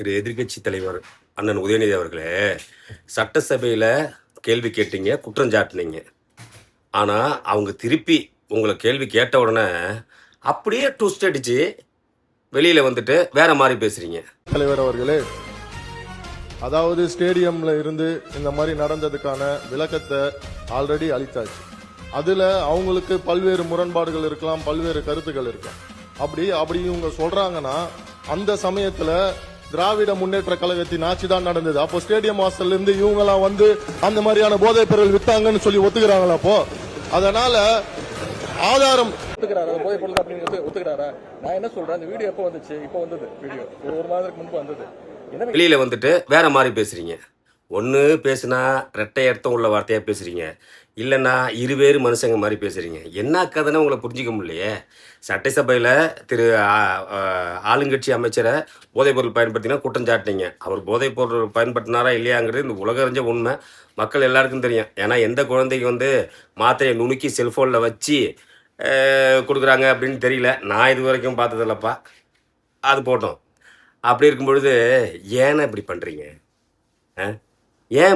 திரு எதிர்க்கட்சி தலைவர் அண்ணன் உதயநிதி அவர்களே, சட்டசபையில் கேள்வி கேட்டீங்க, குற்றம் சாட்டினீங்க. ஆனால் அவங்க திருப்பி உங்களை கேள்வி கேட்ட உடனே அப்படியே ட்விஸ்ட் அடிச்சு வெளியில் வந்துட்டு வேற மாதிரி பேசுறீங்க. தலைவர் அவர்களே, அதாவது ஸ்டேடியம்ல இருந்து இந்த மாதிரி நடந்ததுக்கான விளக்கத்தை ஆல்ரெடி அளித்தாச்சு. அதுல அவங்களுக்கு பல்வேறு முரண்பாடுகள் இருக்கலாம், பல்வேறு கருத்துக்கள் இருக்கலாம். அப்படி இவங்க சொல்றாங்கன்னா அந்த சமயத்துல திராவிட முன்னேற்ற கழகத்தின் ஆட்சி தான் நடந்தது. அப்போ ஸ்டேடியம் வாசல்ல இருந்து இவங்க எல்லாம் வந்து அந்த மாதிரியான போதைப் பொருள் வித்தாங்கன்னு சொல்லி ஒத்துக்கிறாங்களா? அப்போ அதனால ஆதாரம் போதைப் பொருள் அப்படிங்கிறது ஒத்துக்கிறாரா? நான் என்ன சொல்றேன், இந்த வீடியோ எப்போ வந்துச்சு? இப்போ வந்தது வீடியோ, ஒரு மாதத்துக்கு முன்பு வந்தது. வெளியில வந்துட்டு வேற மாதிரி பேசுறீங்க. ஒன்று பேசுனா ரெட்டை அர்த்தம் உள்ள வார்த்தையாக பேசுறீங்க, இல்லைன்னா இருவேறு மனுஷங்க மாதிரி பேசுறீங்க. என்ன கதைன்னு உங்களை புரிஞ்சிக்க முடியலையே. சட்டசபையில் திரு ஆளுங்கட்சி அமைச்சரை போதைப் பொருள் பயன்படுத்தினா குற்றம் சாட்டினீங்க. அவர் போதைப் பொருள் பயன்படுத்தினாரா இல்லையாங்கிறது இந்த உலகறிஞ்ச உண்மை, மக்கள் எல்லாருக்கும் தெரியும். ஏன்னா எந்த குழந்தைக்கு வந்து மாத்திரையை நுணுக்கி செல்ஃபோனில் வச்சு கொடுக்குறாங்க அப்படின்னு தெரியல. நான் இது வரைக்கும் பார்த்ததில்லப்பா. அது போட்டோம். அப்படி இருக்கும் பொழுது ஏன்னா இப்படி பண்ணுறீங்க? ஏன்